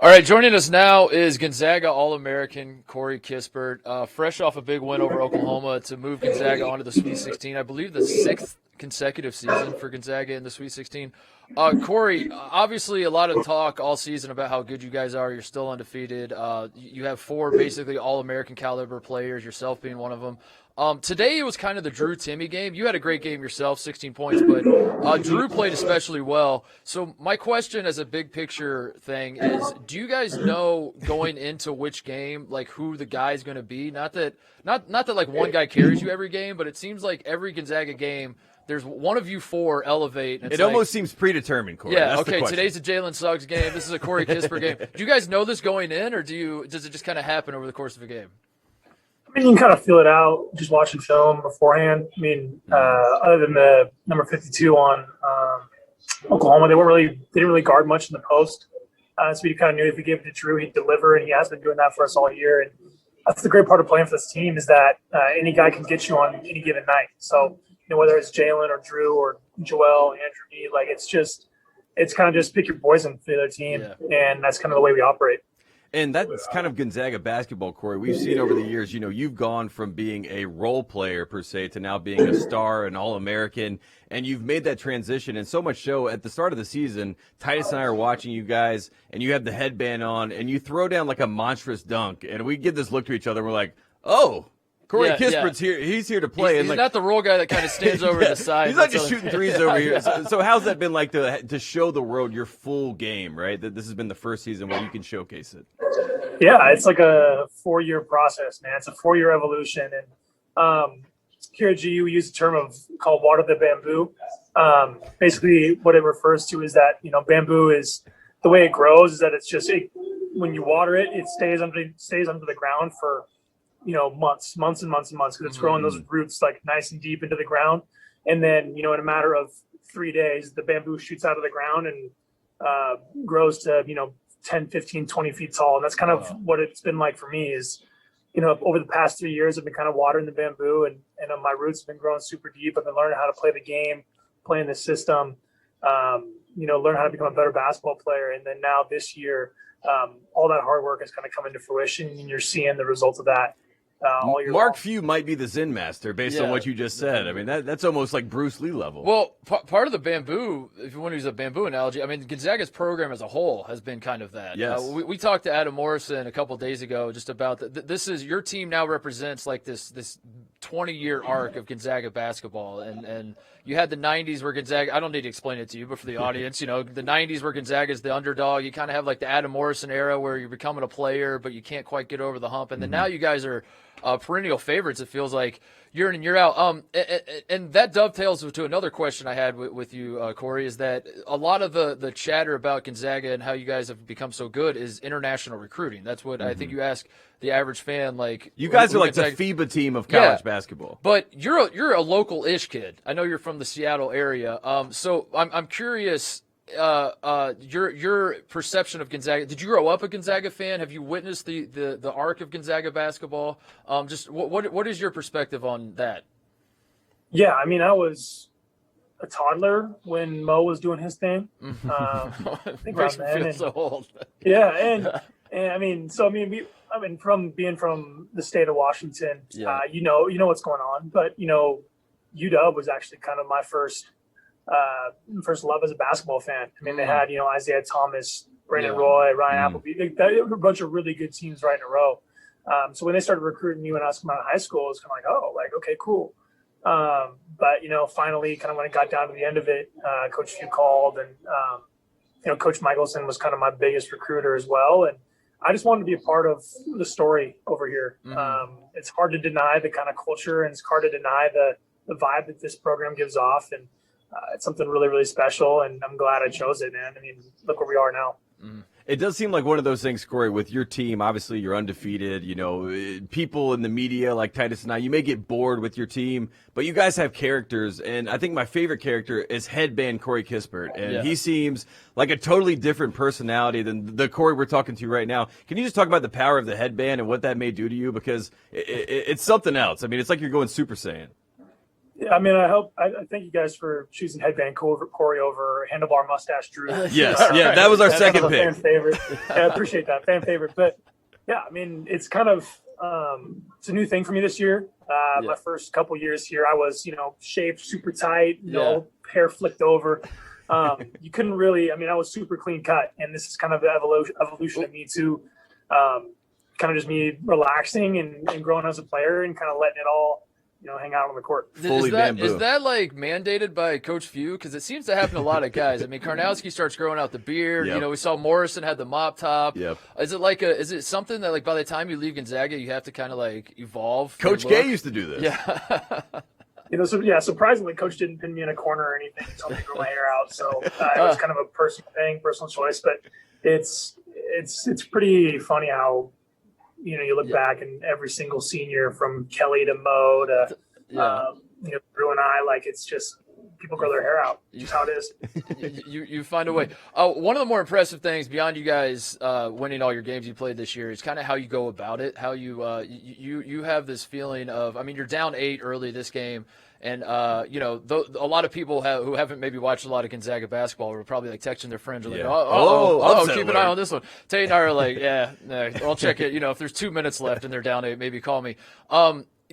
All right, joining us now is Gonzaga All-American Corey Kispert, fresh off a big win over Oklahoma to move Gonzaga onto the Sweet 16. I believe the sixth consecutive season for Gonzaga in the Sweet 16. Corey, obviously a lot of talk all season about how good you guys are. You're still undefeated. You have four basically All-American caliber players, yourself being one of them. Today it was kind of the Drew-Timmy game. You had a great game yourself, 16 points, but Drew played especially well. So my question as a big picture thing is, do you guys know going into which game, like who the guy's going to be? Not that like one guy carries you every game, but it seems like every Gonzaga game, there's one of you four elevate. And it almost seems predetermined, Corey. Yeah, That's okay, today's a Jalen Suggs game. This is a Corey Kispert game. Do you guys know this going in, or does it just kind of happen over the course of a game? I mean, you can kind of feel it out just watching film beforehand. I mean, other than the number 52 on Oklahoma, they didn't really guard much in the post. So you kind of knew if you gave it to Drew, he'd deliver, and he has been doing that for us all year. And that's the great part of playing for this team is that any guy can get you on any given night. So, whether it's Jalen or Drew or Joel, Andrew, me, like it's kind of just pick your poison for the other team, and that's kind of the way we operate. And that's kind of Gonzaga basketball, Corey. We've seen over the years, you've gone from being a role player, per se, to now being a star, an All-American, and you've made that transition. And so much so, at the start of the season, Titus and I are watching you guys, and you have the headband on, and you throw down like a monstrous dunk. And we give this look to each other, and we're like, oh, Corey Kispert's here. He's here to play. He's not the role guy that kind of stands over to the side. He's not just shooting threes over here. So how's that been like to show the world your full game, right? That this has been the first season where you can showcase it. Yeah, it's like a 4-year process, man. It's a 4-year evolution. And here at GU, we use a term called water the bamboo. Basically, what it refers to is that, bamboo is the way it grows is that it's just when you water it, it stays under the ground for months and months because it's growing those roots like nice and deep into the ground. And then, in a matter of 3 days, the bamboo shoots out of the ground and grows to, 10, 15, 20 feet tall. And that's kind of what it's been like for me is, over the past 3 years, I've been kind of watering the bamboo and my roots have been growing super deep. I've been learning how to play the game, playing the system, learn how to become a better basketball player. And then now this year, all that hard work has kind of come into fruition and you're seeing the results of that. Mark Few might be the Zen master based on what you just said. I mean, that's almost like Bruce Lee level. Well, part of the bamboo, if you want to use a bamboo analogy, I mean, Gonzaga's program as a whole has been kind of that. Yes. We talked to Adam Morrison a couple of days ago just about this is your team now represents like this 20-year arc of Gonzaga basketball. And you had the 90s where Gonzaga, I don't need to explain it to you, but for the audience, the 90s where Gonzaga's the underdog. You kind of have like the Adam Morrison era where you're becoming a player, but you can't quite get over the hump. And then now you guys are perennial favorites, it feels like, year in and year out. And that dovetails to another question I had with you, Corey, is that a lot of the chatter about Gonzaga and how you guys have become so good is international recruiting. That's what I think you ask the average fan. Like, you guys are like the FIBA team of college basketball. But you're a local-ish kid. I know you're from the Seattle area. So I'm curious. Your perception of Gonzaga. Did you grow up a Gonzaga fan? Have you witnessed the arc of Gonzaga basketball? Just what is your perspective on that? Yeah, I mean, I was a toddler when Mo was doing his thing. I think makes me feel so old. Yeah, and I mean, from being from the state of Washington, you know what's going on. But UW was actually kind of my first love as a basketball fan. I mean, they had, Isaiah Thomas, Brandon Roy, Ryan Appleby. They were a bunch of really good teams right in a row. So when they started recruiting me when I was coming out of high school, it was kind of like, okay, cool. But, finally, kind of when it got down to the end of it, Coach Few called and, Coach Michelson was kind of my biggest recruiter as well. And I just wanted to be a part of the story over here. It's hard to deny the kind of culture and it's hard to deny the vibe that this program gives off. And it's something really, really special, and I'm glad I chose it, man. I mean, look where we are now. It does seem like one of those things, Corey, with your team. Obviously, you're undefeated. People in the media like Titus and I, you may get bored with your team, but you guys have characters, and I think my favorite character is Headband Corey Kispert, and he seems like a totally different personality than the Corey we're talking to right now. Can you just talk about the power of the headband and what that may do to you? Because it's something else. I mean, it's like you're going Super Saiyan. Yeah, I mean, I thank you guys for choosing headband Corey over handlebar mustache Drew. Yes, yeah, that was our That's second kind of a pick. fan favorite. Yeah, I appreciate that, fan favorite. But yeah, I mean, it's kind of it's a new thing for me this year. My first couple years here, I was shaved super tight, hair flicked over. You couldn't really. I mean, I was super clean cut, and this is kind of the evolution of me too. Kind of just me relaxing and growing as a player and kind of letting it all hang out on the court. Fully bamboo. Is that like mandated by Coach Few? Because it seems to happen to a lot of guys. I mean, Karnowski starts growing out the beard. Yep. We saw Morrison had the mop top. Yep. Is it something that like by the time you leave Gonzaga, you have to kind of like evolve? Coach K used to do this. Yeah. Surprisingly, Coach didn't pin me in a corner or anything. He told me to grow my hair out. So it was kind of a personal thing, personal choice. But it's pretty funny how you look back and every single senior from Kelly to Mo to Drew and I, like it's just people grow their hair out. Just how it is. You find a way. One of the more impressive things beyond you guys winning all your games you played this year is kind of how you go about it. How you have this feeling of, I mean, you're down 8 early this game. And, a lot of people who haven't maybe watched a lot of Gonzaga basketball are probably like texting their friends. Like, keep an eye on this one. Tate and I are like, I'll check it. If there's 2 minutes left and they're down 8, maybe call me.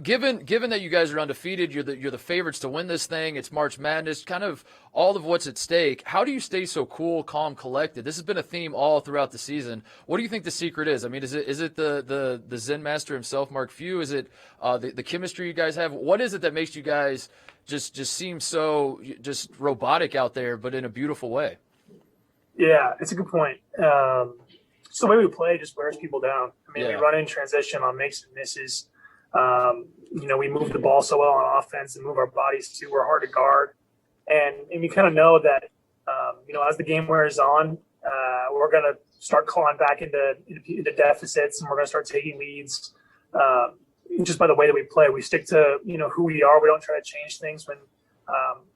Given that you guys are undefeated, you're the favorites to win this thing. It's March Madness, kind of all of what's at stake. How do you stay so cool, calm, collected? This has been a theme all throughout the season. What do you think the secret is? I mean, is it the Zen master himself, Mark Few? Is it the chemistry you guys have? What is it that makes you guys just seem so just robotic out there, but in a beautiful way? Yeah, it's a good point. So the way we play just wears people down. I mean, we run in transition on makes and misses. We move the ball so well on offense and move our bodies too. We're hard to guard. And we kind of know that, as the game wears on, we're going to start clawing back into deficits and we're going to start taking leads. Just by the way that we play, we stick to, who we are. We don't try to change things when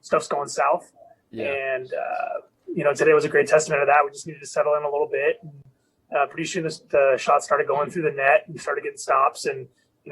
stuff's going south. Yeah. And, today was a great testament of that. We just needed to settle in a little bit. And, pretty soon the shots started going through the net and we started getting stops and,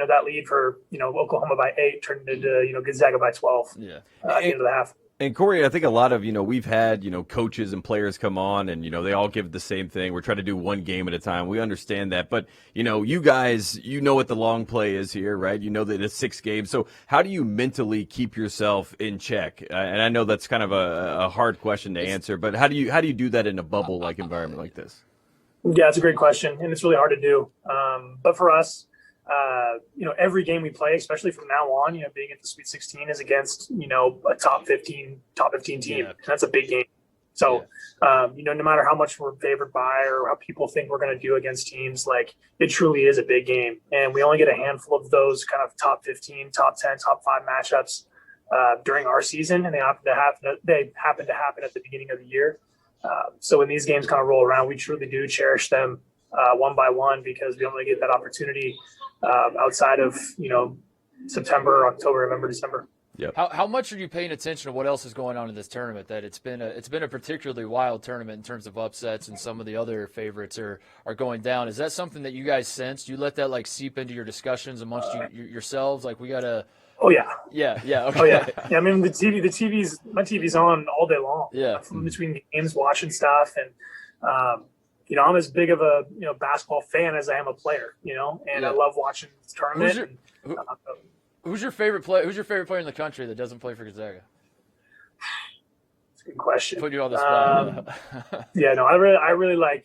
that lead for, Oklahoma by 8 turned into, Gonzaga by 12 at the end of the half. And Corey, I think a lot of, we've had, coaches and players come on and, they all give the same thing. We're trying to do one game at a time. We understand that. But, you guys, what the long play is here, right? You know that it's 6 games. So how do you mentally keep yourself in check? And I know that's kind of a hard question to answer, but how do you do that in a bubble-like environment like this? Yeah, it's a great question. And it's really hard to do. But for us, every game we play, especially from now on, being at the Sweet 16 is against, a top 15 team. Yeah. And that's a big game. So, no matter how much we're favored by or how people think we're going to do against teams, like it truly is a big game. And we only get a handful of those kind of top 15, top 10, top 5 matchups during our season. And they happen to happen at the beginning of the year. So when these games kind of roll around, we truly do cherish them one by one because we only get that opportunity outside of September, October, November, December. Yep. How much are you paying attention to what else is going on in this tournament? That it's been a particularly wild tournament in terms of upsets, and some of the other favorites are going down. Is that something that you guys sense? Do you let that like seep into your discussions amongst yourselves? Like we gotta. Oh yeah. Yeah. Okay. Oh yeah. Yeah. I mean my TV's on all day long. Yeah. From between games, watching stuff, and I'm as big of a basketball fan as I am a player. And I love watching this tournament. Who's your favorite player? Who's your favorite player in the country that doesn't play for Gonzaga? That's a good question. Put you on the spot. I really like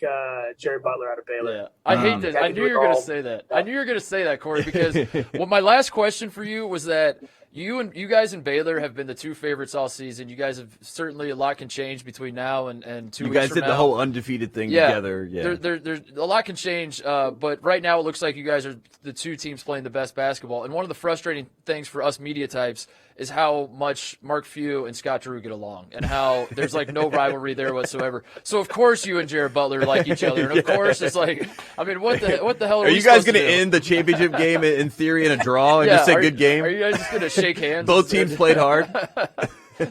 Jerry Butler out of Baylor. Yeah. I hate this. I knew you were going to say that. I knew you were going to say that, Corey, because my last question for you was that you guys and Baylor have been the 2 favorites all season. You guys have certainly a lot can change between now and 2 weeks from now. You guys did the whole undefeated thing together. Yeah. There's a lot can change, but right now it looks like you guys are the 2 teams playing the best basketball. And one of the frustrating things for us media types is how much Mark Few and Scott Drew get along and how there's like no rivalry there whatsoever. So of course you and Jared Butler like each other, and of course it's like, I mean, what the hell are we you guys going to end the championship game in theory in a draw and just say good game? Are you guys just going to shake hands? Both teams played hard. Yeah,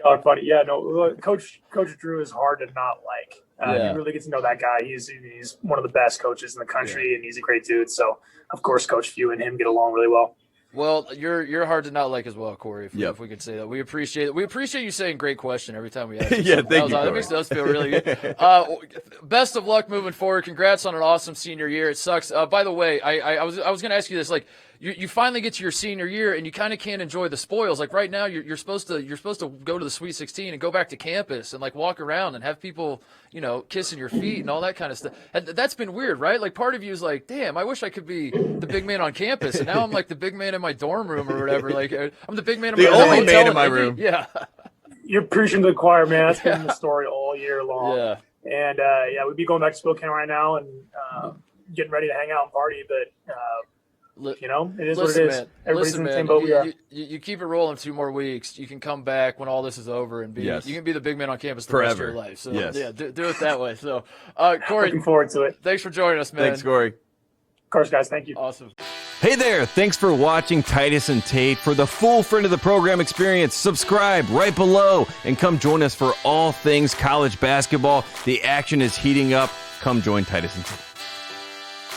y'all are funny. Yeah, no, Coach Drew is hard to not like. You really get to know that guy. He's one of the best coaches in the country, and he's a great dude. So, of course, Coach Few and him get along really well. Well, you're hard to not like as well, Corey, if Yep. we could say that. We appreciate it. We appreciate you saying great question every time we ask you. Yeah, something. thank you, That Corey. makes us feel really good. Best of luck moving forward. Congrats on an awesome senior year. It sucks. By the way, I was going to ask you this. Like, you finally get to your senior year and you kind of can't enjoy the spoils. Like right now, you're supposed to go to the Sweet 16 and go back to campus and like walk around and have people, kissing your feet and all that kind of stuff. And that's been weird, right? Like part of you is like, damn, I wish I could be the big man on campus. And now I'm like the big man in my dorm room or whatever. Like I'm the big man in The my only hotel man in my room. Yeah. You're preaching to the choir, man. That's been the story all year long. Yeah. And we'd be going back to Spokane right now and getting ready to hang out and party. But it is what it is. Man, Everybody's in the same boat we are. You keep it rolling 2 more weeks. You can come back when all this is over and be. Yes. You can be the big man on campus the Forever. rest of your life. So Yes. yeah, do it that way. So, Corey, Looking forward to it. thanks for joining us, man. Thanks, Corey. Of course, guys. Thank you. Awesome. Hey there, thanks for watching Titus and Tate. For the full friend of the program experience, subscribe right below and come join us for all things college basketball. The action is heating up. Come join Titus and Tate.